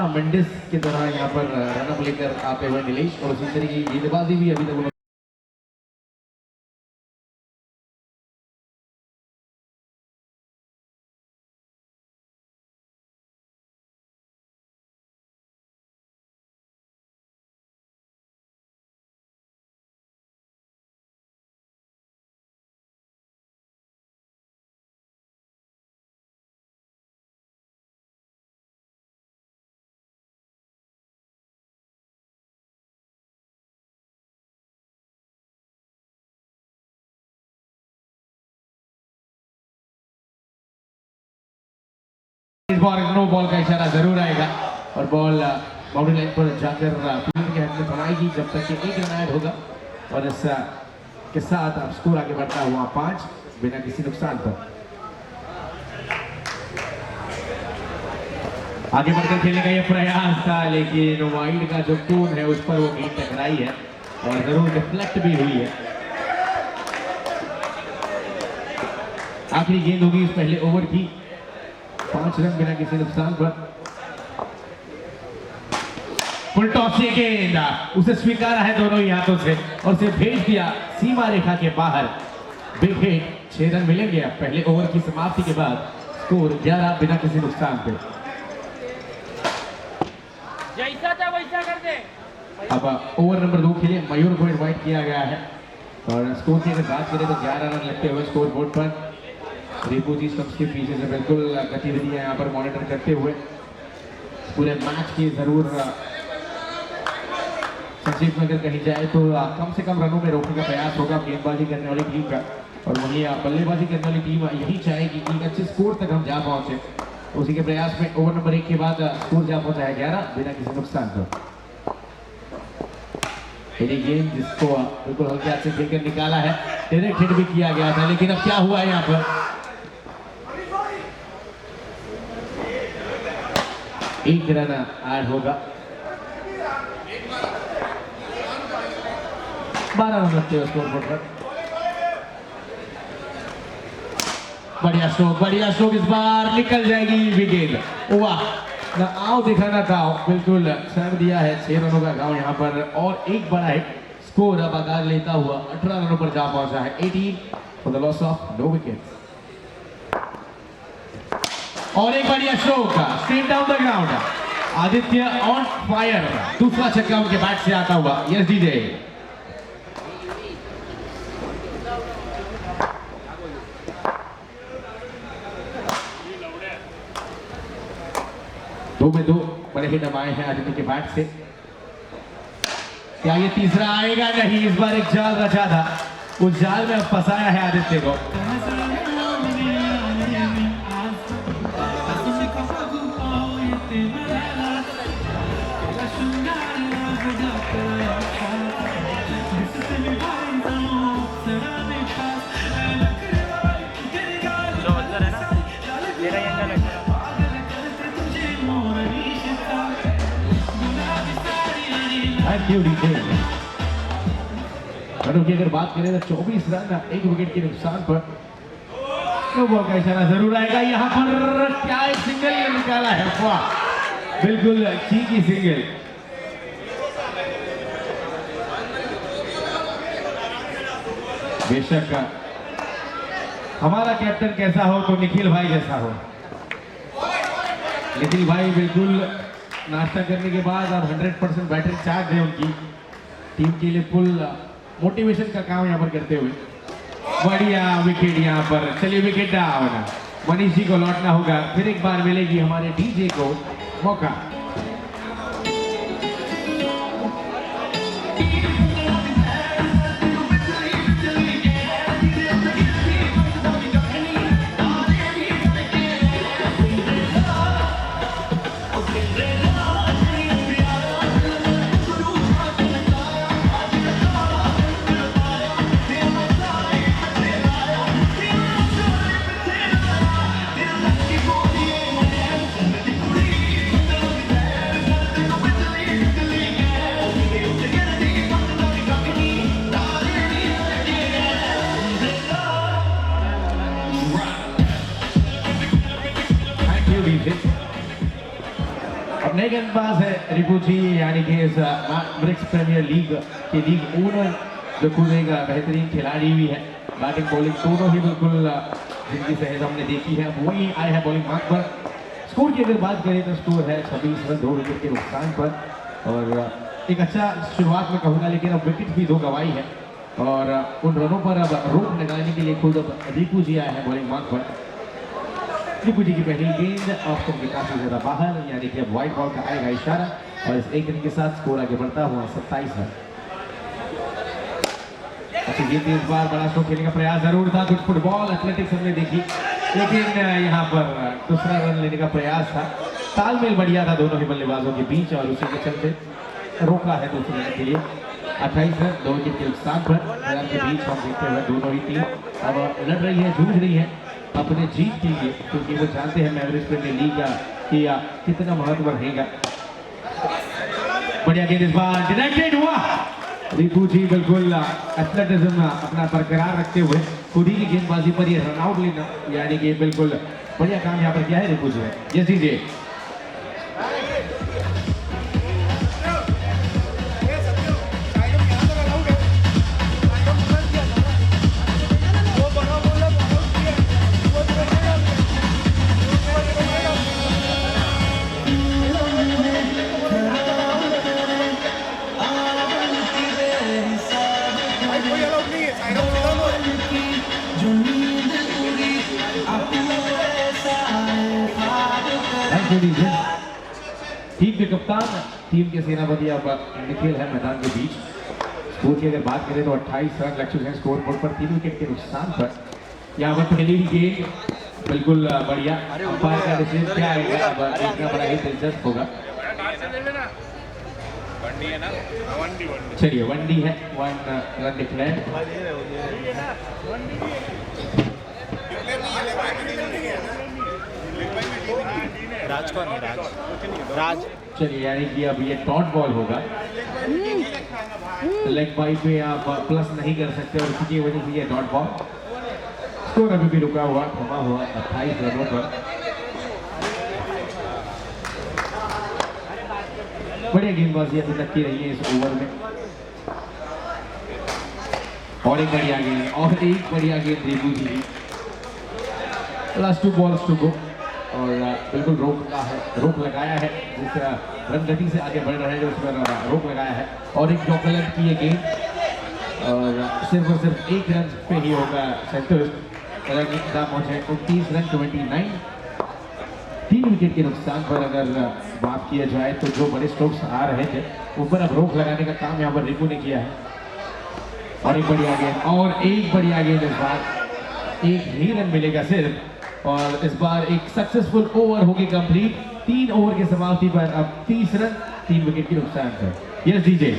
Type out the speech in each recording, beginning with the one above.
मेंडिस की तरह यहाँ पर रनअप लेकर आते हुए नीलेश और उसी तरीके की गेंदबाजी भी अभी तक इस बार नो बॉल का इशारा जरूर आएगा और बॉल बाउंड्री लाइन पर जाकर फील्डर के हाथ में बनाएगी जब तक कि एक रन ऐड होगा और इस के साथ अब स्कोर आगे बढ़ता हुआ 5 बिना किसी नुकसान पर। आगे बढ़कर खेलने का यह प्रयास था लेकिन वाइड का जो कोन है उस पर वो गेंद टकराई है और जरूर डिफ्लेक्ट भी हुई है। आखिरी गेंद होगी इस पहले ओवर की, 5 रन बिना किसी नुकसान पर। फुल टॉस से गेंद उसे स्वीकारा है दोनों ही हाथों से और उसे भेज दिया सीमा रेखा के बाहर। बिग हिट, 6 रन मिलेंगे अब पहले ओवर की समाप्ति के बाद। स्कोर 11 बिना किसी नुकसान पे। जैसा था वैसा कर दे। अब ओवर नंबर 2 के लिए मयूर को इनवाइट किया गया है और स्कोर की अगर बात करें तो 11 रन लगते हुए स्कोर बोर्ड पर। रिपू जी सबके पीछे से बिल्कुल गतिविधियां यहाँ पर मॉनिटर करते हुए पूरे मैच की जरूर संक्षिप्त में अगर कही जाए तो कम से कम रनों में रोकने का प्रयास होगा गेंदबाजी करने वाली टीम का और वहीं बल्लेबाजी करने वाली टीम यही चाहेगी कि अच्छे स्कोर तक हम जा पहुंचे। उसी के प्रयास में ओवर नंबर 1 के बाद स्कोर जा पहुंचा है 11 बिना किसी नुकसान पर। गेंद जिसको बिल्कुल हल्के हाथ से खेलकर निकाला है, डायरेक्ट हिट भी किया गया था लेकिन अब क्या हुआ है यहाँ पर, एक रन ऐड होगा। 12 रन लगते हैं स्कोर बोर्ड पर। बढ़िया स्ट्रोक इस बार निकल जाएगी विकेट। वाह, ना आओ देखा ना ताओ, बिल्कुल सर्व दिया है। 6 रनों का गांव यहाँ पर और एक बड़ा हिट। स्कोर अब आकार लेता हुआ 18 रनों पर जा पहुंचा है। 18 for the loss of no wicket. और एक बढ़िया stroke straight down the ground. Aditya on fire, दूसरा छक्का उनके बैट से आता हुआ। यस डीजे, दो में 2 बड़े हिट आए हैं आदित्य के बैट से। क्या ये तीसरा आएगा? नहीं, इस बार एक जाल रचा था, उस जाल में अब फंसाया है आदित्य को। रनों की अगर बात करें तो 24 रन 1 विकेट के नुकसान पर। तो बॉल का इशारा जरूर आएगा यहाँ पर। क्या एक सिंगल निकाला है, वाह, बिल्कुल चीकी सिंगल। बेशक हमारा कैप्टन कैसा हो तो निखिल भाई जैसा हो। निखिल भाई बिल्कुल नाश्ता करने के बाद अब 100% बैटरी चार्ज है उनकी टीम के लिए, फुल मोटिवेशन का काम यहाँ पर करते हुए। बढ़िया विकेट यहाँ पर। चलिए विकेट डाउन, मनीष जी को लौटना होगा, फिर एक बार मिलेगी हमारे डीजे को मौका। बढ़िया गेंदबाज है रिपू जी, यानी कि इस ब्रिक्स प्रीमियर लीग की लीग ओनर, जो खुद एक बेहतरीन खिलाड़ी भी है। बैटिंग बॉलिंग दोनों ही बिल्कुल जिनकी सहज हमने देखी है, वही आए हैं बॉलिंग मार्क पर। स्कोर की अगर बात करें तो स्कोर है 26 रन 2 विकेट के नुकसान पर, और एक अच्छा शुरुआत में कहूँगा, लेकिन अब विकेट भी 2 गवाई है और उन रनों पर अब रोक लगाने के लिए खुद अब रिपू जी आए हैं बॉलिंग मार्क पर। रिपू जी की पहली गेंद ऑफ स्टंप के काफी ज्यादा बाहर, यानी कि अब व्हाइट बॉल का आएगा इशारा, और इस एक रन के साथ स्कोर आगे बढ़ता हुआ 27 रन। अच्छा, ये इस बार बड़ा शो खेलने का प्रयास जरूर था, कुछ फुटबॉल एथलेटिक्स हमने देखी, लेकिन यहाँ पर दूसरा रन लेने का प्रयास था। तालमेल बढ़िया था दोनों ही बल्लेबाजों के बीच, और उसी के चलते रोका है दूसरे रन के लिए। 28 रन 2 विकेट के नुकसान पर मैदान के बीच हम देखते हुए दोनों ही टीम अब लड़ रही है, जूझ रही है अपने जीत के लिए, क्योंकि वो जानते हैं मैवरिक्स प्रीमियर लीग का कितना महत्व रहेगा। बढ़िया गेंद इस बार डायरेक्टेड हुआ, रिपू जी बिल्कुल एथलेटिज्म अपना बरकरार रखते हुए खुद ही की गेंदबाजी पर ये रन आउट लेना, यानी कि बिल्कुल बढ़िया काम यहाँ पर किया है रिपू जी ने। यस दीजिए। टीम के कप्तान, टीम के सेनापति अब निखिल है मैदान के बीच। स्कोर की अगर बात करें तो 28 रन लग चुके हैं स्कोर बोर्ड पर 3 विकेट के नुकसान पर। यहाँ पर पहली गेंद बिल्कुल बढ़िया, अंपायर का डिसीजन क्या आएगा अब देखना बड़ा ही दिलचस्प होगा। चलिए, 1D है, 1 रन डिक्लेयर। राज कौन है? राज। चलिए, यानी कि अब ये डॉट बॉल होगा, लेग बाई पे आप प्लस नहीं कर सकते, और इसी की वजह से ये डॉट बॉल। स्कोर अभी भी रुका हुआ, थमा हुआ 28 रनों पर। बढ़िया गेंदबाजी अभी तक की रही है इस ओवर में, और एक बढ़िया गेंद, और एक बढ़िया गेंद रिपू जी। लास्ट 2 बॉल्स टू गो, और बिल्कुल रोक लगाया है, जिस रन गति से आगे बढ़ रहे हैं, जो उसमें रोक लगाया है। और एक चौकलेट की ये गेंद, और सिर्फ और सिर्फ 1 रन पे ही होगा संतुष्ट। पहुंचे 29 रन 29, 3 विकेट के नुकसान पर। अगर बात किया जाए तो जो बड़े स्ट्रोक्स आ रहे थे ऊपर, अब रोक लगाने का काम यहाँ पर रिपू ने किया है। और एक बढ़िया गेंद, और एक बढ़िया गेंद, इस बार 1 ही रन मिलेगा सिर्फ, और इस बार एक सक्सेसफुल ओवर होगी कंप्लीट। 3 ओवर की समाप्ति पर अब 30 रन 3 विकेट के नुकसान पर। Yes DJ.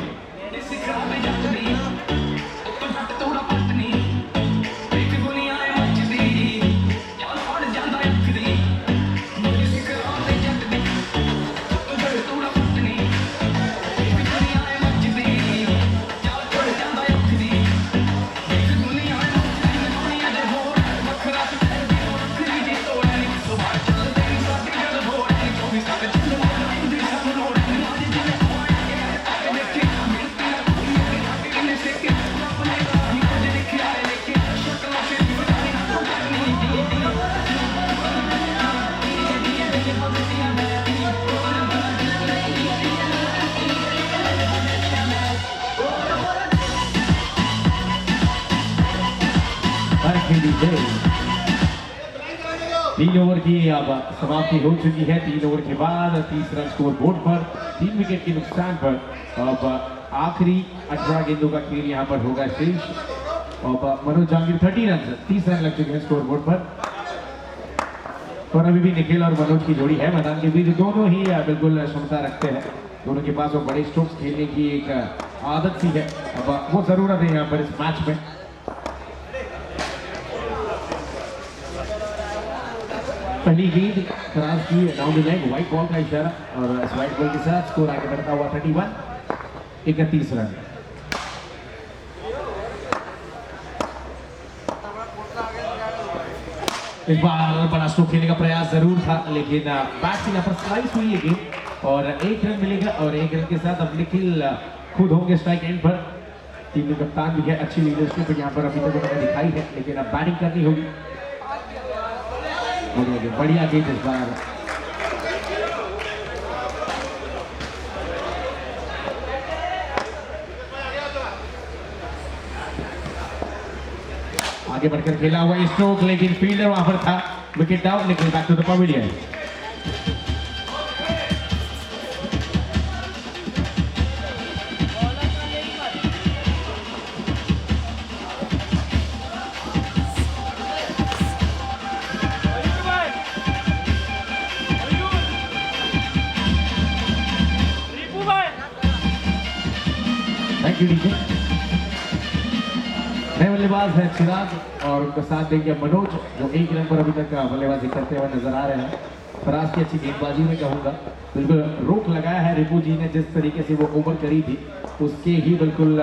तीन ओवर की अब समाप्ति हो चुकी है। 3 ओवर के बाद 30 रन स्कोर बोर्ड पर, 3 विकेट के नुकसान पर। अब आखिरी 18 गेंदों का खेल यहाँ पर होगा शेष। और मनोज जहांगीर 30 रन 30 रन लग चुके हैं स्कोर बोर्ड पर, और अभी भी निखिल और मनोज की जोड़ी है मैदान के बीच। दोनों ही बिल्कुल क्षमता रखते हैं, दोनों के पास वो बड़े स्ट्रोक्स खेलने की एक आदत सी है। अब वो जरूरत है यहाँ पर इस मैच में। पहली गेंद खराब की down the leg, white ball का इशारा, और इस व्हाइट बॉल के साथ स्कोर आगे बढ़ता हुआ 31 रन। इस बार बड़ा स्ट्रोक खेलने का प्रयास जरूर था, लेकिन बैट से यहाँ पर स्लाइस हुई है गेंद, और 1 रन मिलेगा और 1 रन के साथ अब निखिल खुद होंगे स्ट्राइक एंड पर। टीम में कप्तान भी है, अच्छी लीडरशिप यहाँ पर अभी तक उन्होंने दिखाई है, लेकिन अब बैटिंग करनी होगी। बढ़िया गेंद इस बार। आगे बढ़कर खेला हुआ स्ट्रोक, लेकिन फील्डर वहां पर था। विकेट डाउन, निकल back to the pavilion. Thank you DJ. नए बल्लेबाज है चिराग और उनका साथ देंगे मनोज, जो 1 रन पर अभी तक बल्लेबाजी करते हुए नजर आ रहे हैं। फराज की अच्छी गेंदबाजी में कहूंगा, बिल्कुल रोक लगाया है रिपू जी ने। जिस तरीके से वो ओवर करी थी उसके ही बिल्कुल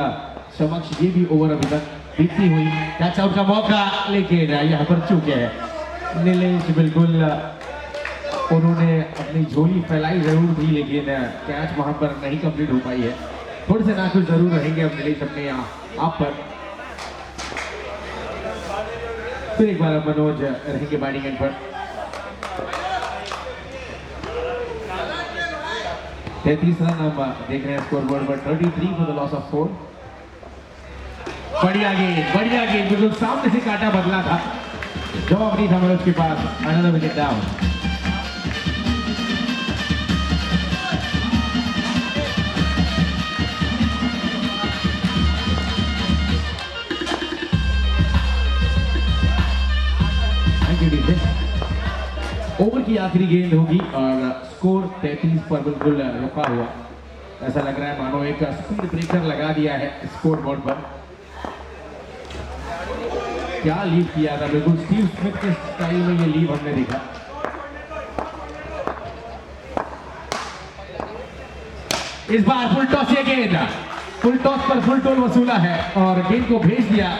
समक्ष ये भी ओवर अभी तक बीतती हुई। कैच आउट का मौका, लेकिन यहाँ पर चूके हैं नीलेश। बिल्कुल उन्होंने अपनी झोली फैलाई जरूर थी, लेकिन कैच वहां पर नहीं कंप्लीट हो पाई है। थोड़े से नाखुश जरूर रहेंगे अब नीलेश अपने आप पर। फिर एक बार मनोज रहेंगे बैटिंग एंड पर। 33 रन हम देख रहे हैं स्कोर बोर्ड पर। 33 फॉर द लॉस ऑफ 4। बढ़िया गेंद बिल्कुल सामने से काटा बदला था, जवाब नहीं था मनोज के पास। Another wicket down. ओवर की आखिरी गेंद होगी और स्कोर 33 पर बिल्कुल रुका हुआ। ऐसा लग रहा है मानो एक स्पीड ब्रेकर लगा दिया है स्कोर बोर्ड पर। क्या लीव किया था, बिल्कुल स्टीव स्मिथ के स्टाइल में ये लीव हमने देखा। इस बार फुल टॉस, ये गेंद फुल टॉस पर फुल टोल वसूला है और गेंद को भेज दिया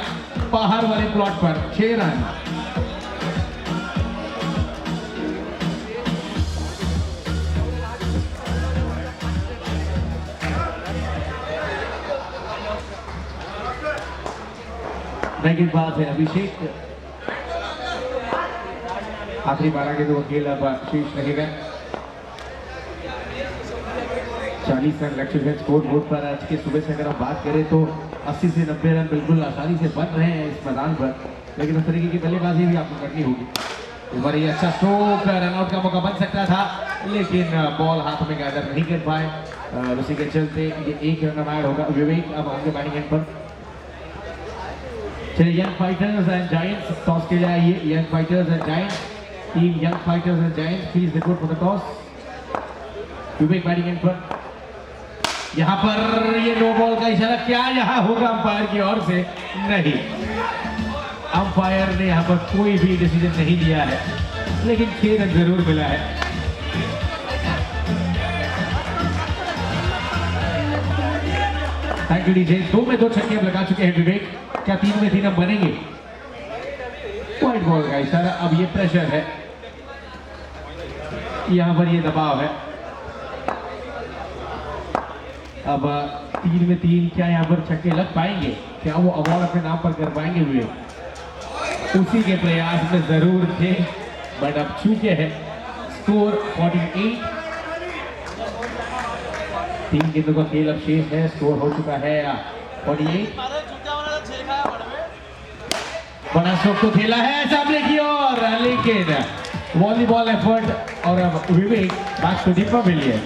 बाहर वाले प्लॉट पर। 6 रन। गेंदबाज है अभिषेक। आखिरी 12 गेंदों का खेल अब शेष रहेगा। 40 रन लक्ष्य है स्कोर बोर्ड पर। आज के सुबह से अगर हम बात करें तो 80 से 90 रन बिल्कुल आसानी से बन रहे हैं इस मैदान पर, लेकिन उस तरीके की बल्लेबाजी भी आपको करनी होगी। इस बार ये अच्छा स्ट्रोक, रनआउट का मौका बन सकता था, लेकिन बॉल हाथ में गैदर नहीं कर पाए। उसी के चलते ये 1 रन ऐड होगा। विवेक अब होंगे बैटिंग एंड पर। चलिए young fighters and giants toss के लिए आइए। Young fighters and giants, team young fighters and giants please report for the toss. Vivek batting and पर। यहां पर ये नो बॉल का इशारा क्या यहां होगा अंपायर की ओर से? नहीं, अंपायर ने यहां पर कोई भी डिसीजन नहीं दिया है, लेकिन 6 रन जरूर मिला है। Thank you DJ. 2 में 2 छक्के लगा चुके हैं विवेक। क्या 3 में 3 अब बनेंगे? वाइड बॉल का इशारा। अब ये प्रेशर है, यहां पर ये दबाव है। अब 3 में 3 क्या यहां पर छक्के लग पाएंगे? क्या वो अवार्ड अपने नाम पर कर पाएंगे? विवेक उसी के प्रयास में जरूर थे, बट अब चूके हैं। स्कोर 48। 3 गेंदों का खेल अब शेष है। स्कोर हो चुका है 48। बड़ा स्ट्रोक तो खेला है सामने की ओर, लेकिन वॉलीबॉल एफर्ट और अब विवेक बैक टू द पवेलियन।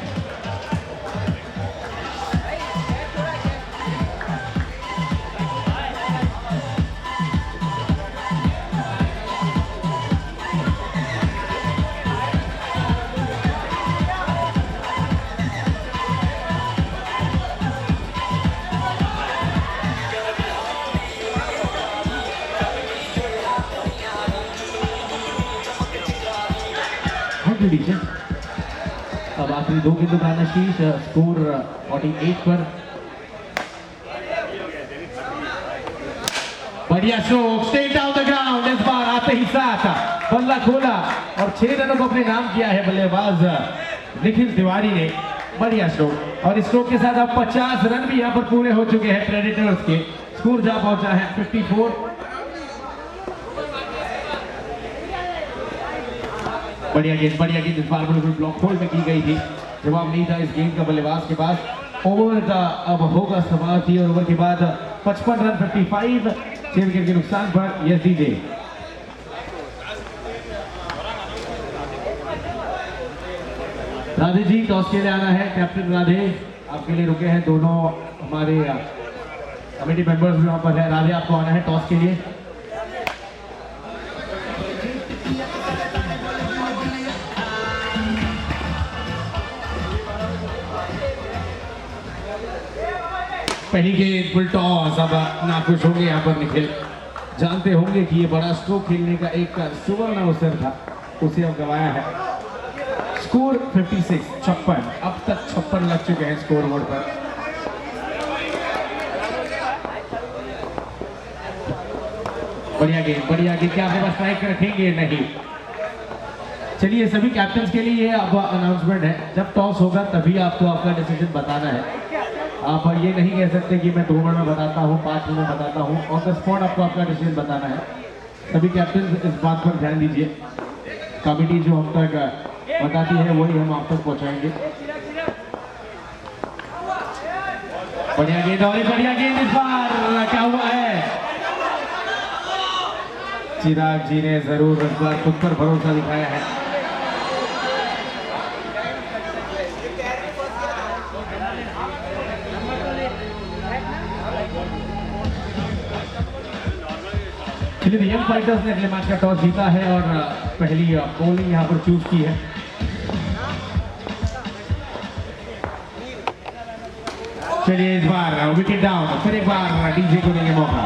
अब आखिरी 2 गेंदों का नशीश। स्कोर 48 पर। बढ़िया stroke, straight down the ground. इस बार आते ही साथ बल्ला खोला और 6 रनों को अपने नाम किया है बल्लेबाज निखिल तिवारी ने बढ़िया स्ट्रोक, और इस स्ट्रोक के साथ अब 50 रन भी यहाँ पर पूरे हो चुके हैं प्रेडेटर्स के। स्कोर जा पहुंचा है 54। बढ़िया गेंद इस बार बिल्कुल ब्लॉक होल्ड में की गई थी, जवाब नहीं था इस गेंद का बल्लेबाज के पास। ओवर का अब होगा समाप्ति और ओवर के बाद 55 रन 55 6 विकेट के नुकसान पर यह दीजिए। राधे जी टॉस के लिए आना है, कैप्टन राधे आपके लिए रुके हैं, दोनों हमारे कमेटी मेंबर्स भी वहां पर है। राधे आपको आना है टॉस के लिए। पहली गेंद फुल टॉस, अब नाखुश होंगे यहाँ पर निखिल, जानते होंगे कि ये बड़ा स्ट्रोक खेलने का एक सुवर्ण अवसर था, उसे अब गंवाया है। स्कोर 56, अब तक 56 लग चुके हैं स्कोर बोर्ड पर। बढ़िया गेंद, क्या आपके पास स्ट्राइक रखेंगे? नहीं। चलिए सभी कैप्टन के लिए अब अनाउंसमेंट है, जब टॉस होगा तभी आपको आपका डिसीजन बताना है। आप ये नहीं कह सकते कि मैं 2 मिनट में बताता हूँ, 5 मिनट में बताता हूँ, ऑन द स्पॉट आपको आपका डिसीजन बताना है। सभी कैप्टन इस बात पर ध्यान दीजिए, कमेटी जो हम तक बताती है वही हम आप तक पहुंचाएंगे। बढ़िया गेंद इस बार क्या हुआ है? चिराग जी ने जरूर इस बार खुद पर भरोसा दिखाया है। चलिए यंग फाइटर्स ने अगले मैच का टॉस जीता है और पहली बॉलिंग यहाँ पर चूज की है। चलिए इस बार विकेट डाउन, फिर एक बार डीजे को देंगे मौका।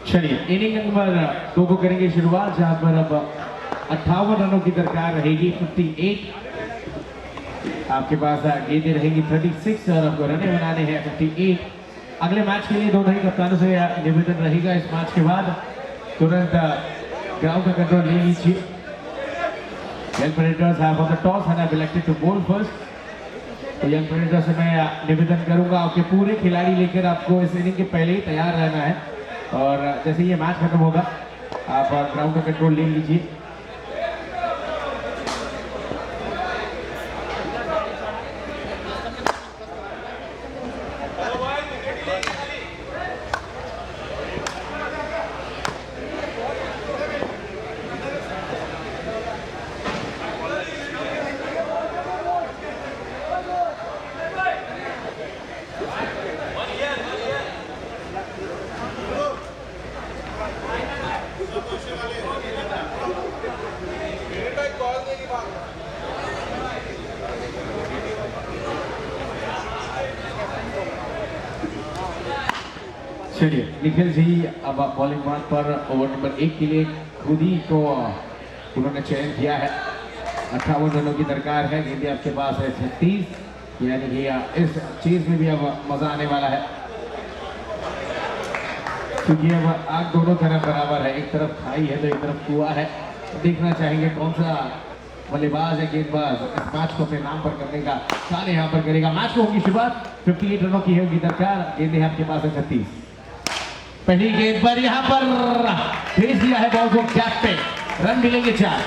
चलिए इनिंग नंबर 2 को करेंगे शुरुआत, जहां पर अब 58 रनों की दरकार रहेगी। 58 आपके पास गेंदें रहेंगी 36 और आपको रन बनाने हैं 58। अगले मैच के लिए दोनों ही कप्तानों से निवेदन रहेगा इस मैच के बाद तुरंत ग्राउंड का कंट्रोल ले लीजिए। Young predators have the toss and have elected to bowl first. तो यंग प्रेडेटर्स से मैं निवेदन करूंगा आपके पूरे खिलाड़ी लेकर आपको इस इनिंग के पहले ही तैयार रहना है, और जैसे ये मैच खत्म होगा आप ग्राउंड का कंट्रोल ले लीजिए। चलिए निखिल जी अब बॉलिंग बात पर ओवर नंबर 1 के लिए खुद ही को उन्होंने चयन किया है। 58 रनों की दरकार है, गेंदें आपके पास है 36, यानी कि इस चीज में भी अब मजा आने वाला है क्योंकि अब आग दोनों तरफ बराबर है, एक तरफ खाई है तो एक तरफ कुआं है। देखना चाहेंगे कौन सा बल्लेबाज है गेंदबाज इस मैच को अपने नाम पर करने का प्लान यहाँ पर करेगा। मैच को होगी शुरुआत, 58 रनों की होगी दरकार, गेंदें आपके पास है 36। पहली गेंद पर यहाँ पर भेज दिया है बॉल को कैप पे, रन मिलेंगे 4।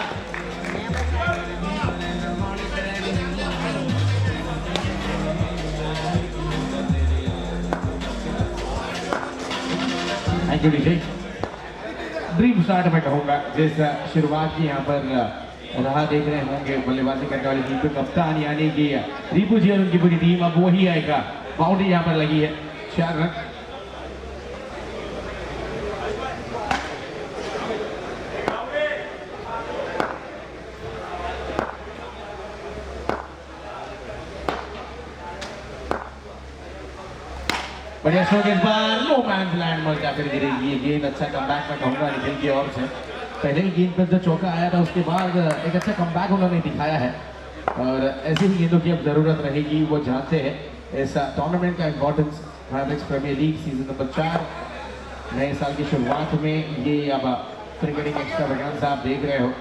Thank you DJ. Dream start में कहूंगा जिस शुरुआत की यहाँ पर राह देख रहे होंगे बल्लेबाजी करने वाली टीम के कप्तान यानी कि रिपू जी और उनकी पूरी टीम, अब वही आएगा। बाउंड्री यहाँ पर लगी है, 4 रन। बढ़िया शॉट, इस बार नो मैंस लैंड पर जाकर गिरेगी ये गेंद। अच्छा कमबैक मैं कहूंगा निखिल की ओर से। पहले ही गेंद पर जो चौका आया था उसके बाद एक अच्छा कमबैक उन्होंने दिखाया है और ऐसी ही गेंदों की अब जरूरत रहेगी। वो जानते हैं इस टूर्नामेंट का importance. Havells premier league season number 4 नए साल की शुरुआत में ये अब क्रिकेटिंग एक्स्ट्रावेगेंसा आप देख रहे हो।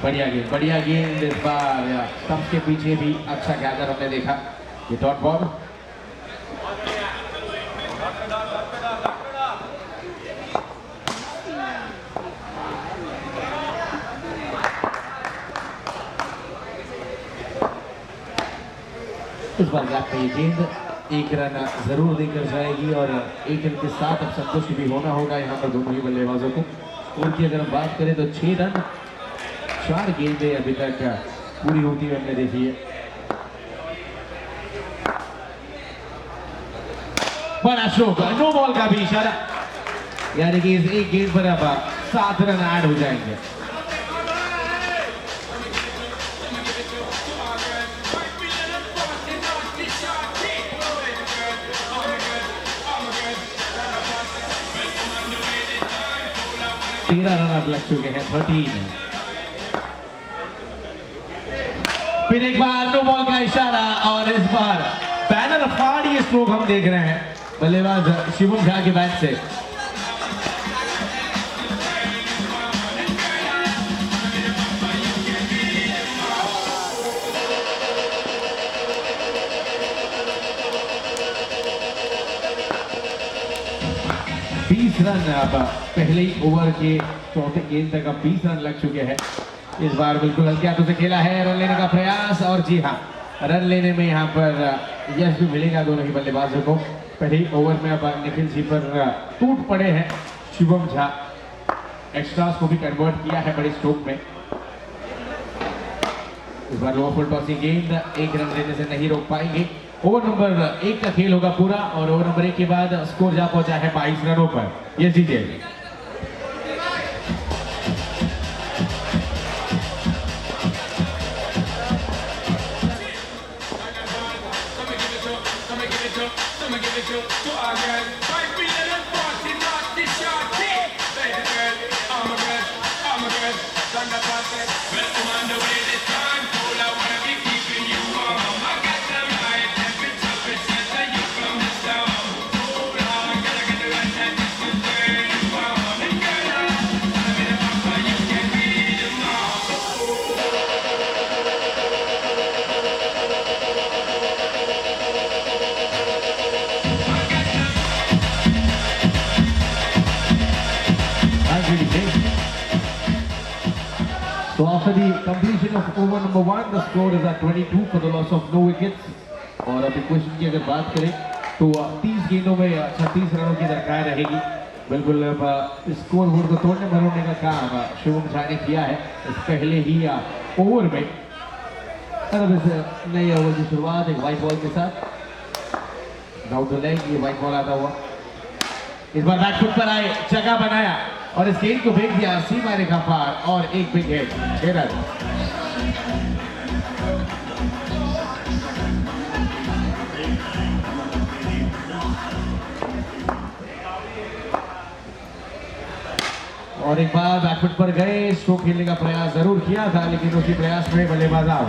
बढ़िया गेंद इस बार स्टंप के पीछे भी अच्छा गैदर हमने देखा। ये डॉट बॉल, इस बार गैप पे ये गेंद 1 रन जरूर देकर जाएगी और 1 रन के साथ अब संतुष्ट भी होना होगा यहाँ पर दोनों ही बल्लेबाजों को। स्कोर की अगर हम बात करें तो 6 रन 4 गेंदें अभी तक पूरी होती हुई हमने देखी है। बड़ा शौक, नो बॉल का भी इशारा, यानी कि इस एक गेंद पर अब 7 रन ऐड हो जाएंगे। रन अब लग चुके हैं, 13। फिर एक बार नो बॉल का इशारा और इस बार बैनर फाड़ ये स्ट्रोक हम देख रहे हैं बल्लेबाज शिवम झा के बैट से। रन अब पहले ही ओवर के चौथे गेंद तक अब 20 रन लग चुके हैं। इस बार बिल्कुल हल्के हाथों से खेला है, रन लेने का प्रयास और जी हाँ रन लेने में यहाँ पर यश भी मिलेगा दोनों ही बल्लेबाजों को। पहले ही ओवर में अब निखिल जी पर टूट पड़े हैं शिवम झा, एक्स्ट्रास को भी कन्वर्ट किया है बड़े स्ट्रोक में। इस बार लो फुल टॉसिंग गेंद 1 रन लेने से नहीं रोक पाएंगे। ओवर नंबर 1 का खेल होगा पूरा और ओवर नंबर 1 के बाद स्कोर जा पहुंचा है 22 रनों पर। ये जीजिए So after the completion of over number 1, the score is at 22 for the loss of no wickets. और अब क्वेश्चन की अगर बात करें तो 30 गेंदों में 36 रनों की दरकार रहेगी। बिल्कुल अब स्कोर बोर्ड को तोड़ने मरोड़ने का काम शिवम झा ने किया है इस पहले ही ओवर में। अब इस नए ओवर की शुरुआत एक वाइट बॉल के साथ डाउन टू लेग, ये वाइट बॉल आता हुआ इस बार बैकफुट पर आए, जगह बनाया और इस गेंद को फेंक दिया सीमा रेखा पार और एक बिग हिट, 6 रन। और एक बार बैकफुट पर गए, स्ट्रोक खेलने का प्रयास जरूर किया था, लेकिन उसी प्रयास में बल्लेबाज आउट।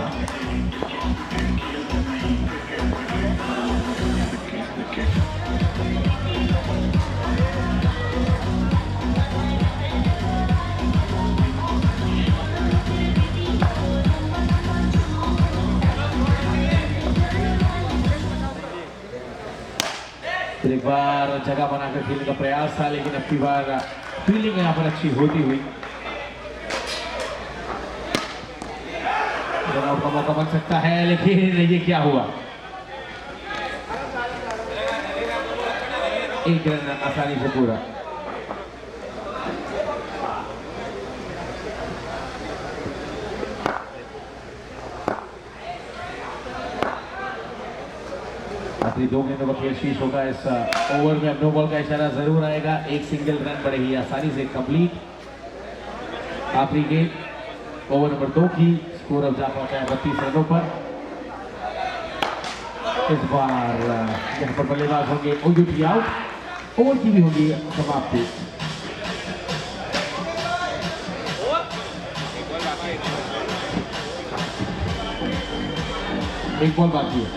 फिर एक बार जगह बनाकर खेलने का प्रयास था, लेकिन अब की बार फील्डिंग यहाँ पर अच्छी होती हुई रनआउट का मौका बन सकता है, लेकिन ये क्या हुआ, एक रन आसानी से पूरा। आखिरी 2 गेंदों का खेल शीश होगा इस ओवर में। अब नो बॉल का इशारा जरूर आएगा, एक सिंगल रन बड़े ही आसानी से कंप्लीट। आखिरी गेंद ओवर नंबर 2 की, स्कोर अब जा पहुंचा है 32 रनों पर। इस बार यहाँ पर बल्लेबाज होंगे ओयूटी आउट, ओवर की भी होगी समाप्ति। एक बॉल बाकी है,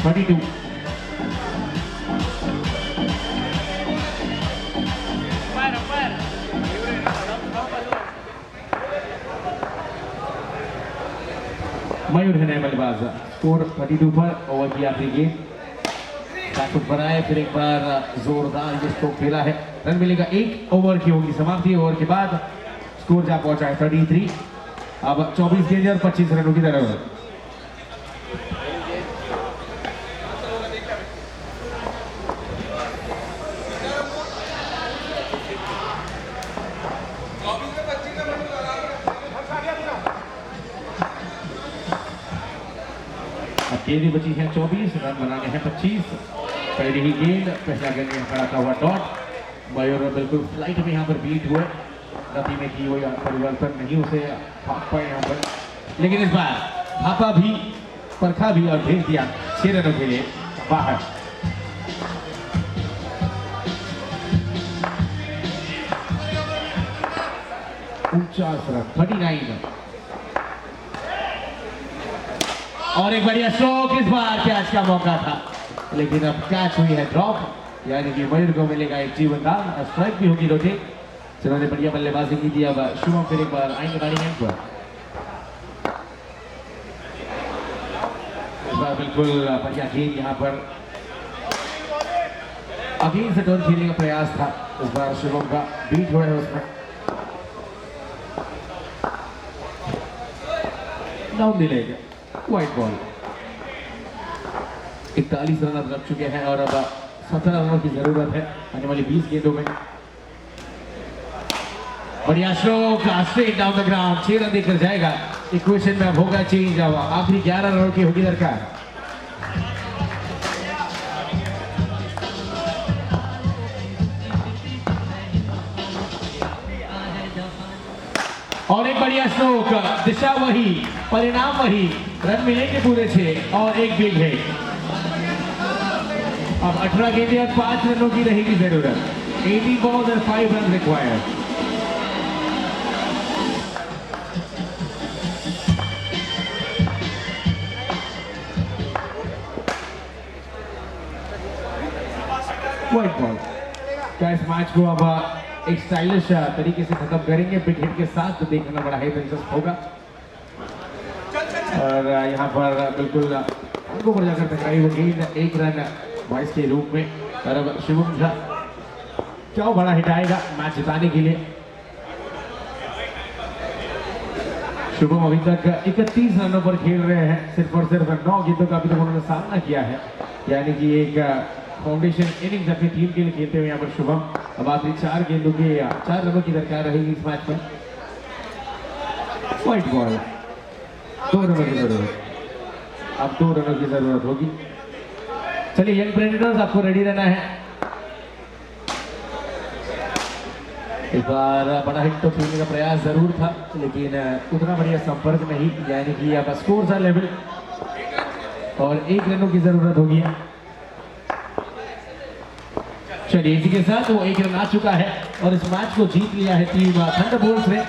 32। मयूर है नए बल्लेबाज, स्कोर 32 पर। ओवर की आखिरी गेंद बैकफुट बनाए, फिर एक बार जोरदार ये स्ट्रोक खेला है, रन मिलेगा 1। ओवर की होगी समाप्ति। ओवर के बाद स्कोर जा पहुंचा है 33। अब 24 गेंदें और 25 रनों की जरूरत। गेंद बची है 24, रन बनाने हैं 25। पहली ही गेंद, पहला गेंद में खड़ा हुआ डॉट। मयूर बिल्कुल फ्लाइट में यहाँ पर बीट हुए, गति में की हुई परिवर्तन नहीं उसे भाग पाए यहाँ पर, लेकिन इस बार भापा भी, परखा भी और भेज दिया 6 रनों के लिए बाहर। ऊंचा रन 39 और एक बढ़िया स्ट्रोक। इस बार कैच का मौका था, लेकिन अब कैच हुई है ड्रॉप, यानी कि मयूर को मिलेगा एक जीवन दान। स्ट्राइक भी होगी रोटेट। जिन्होंने बढ़िया बल्लेबाजी की थी, अब शुभम फिर एक बार आएंगे बैटिंग एंड पर। इस बार बिल्कुल बढ़िया गेंद यहाँ पर अगेन से टर्न खेलने का प्रयास था, इस बार शुभम का बीट हुआ है उसमें। डाउन मिलेगा, वाइट बॉल। 41 रन अब लग चुके हैं और अब 17 रनों की जरूरत है आने वाली 20 गेंदों में। बढ़िया stroke, straight down the ground, 6 run देकर जाएगा। इक्वेशन में अब होगा चेंज, अब आखिरी 11 रनों की होगी दरकार। और एक बढ़िया स्ट्रोक, दिशा वही, परिणाम वही, रन मिलेंगे पूरे 6 और एक बिग है। अब 18 गेंदें और 5 रनों की रहेगी जरूरत। 18 बॉल्स और 5 रन रिक्वायर्ड। White ball. क्या इस मैच को अब एक स्टाइलिश तरीके से खत्म करेंगे बिग हिट के साथ, तो देखना बड़ा ही दिलचस्प होगा। और यहाँ पर बिल्कुल अंकों पर जाकर टकराई वो गेंद, 1 रन बॉयस के रूप में। और अब शुभम झा क्या बड़ा हिट आएगा मैच जिताने के लिए। शुभम अभी तक 31 रनों पर खेल रहे हैं, सिर्फ और सिर्फ 9 गेंदों का अभी तक उन्होंने सामना किया है, यानी कि एक फाउंडेशन इनिंग्स अपनी टीम के लिए खेलते हुए यहाँ पर शुभम। अब आखिरी 4 गेंदों के 4 रनों की दरकार रहेगी इस मैच में। वाइट बॉल, 2 रनों की जरूरत, अब 2 रनों की जरूरत होगी। चलिए यंग प्रेडेटर्स, आपको रेडी रहना है। एक बार बड़ा हिट तो खेलने का प्रयास जरूर था, लेकिन उतना बढ़िया संपर्क नहीं, यानी कि अब स्कोर था लेवल और 1 रनों की जरूरत होगी। चलिए इसी के साथ वो एक रन आ चुका है और इस मैच को जीत लिया है टीम थंडरबोल्ट्स ने।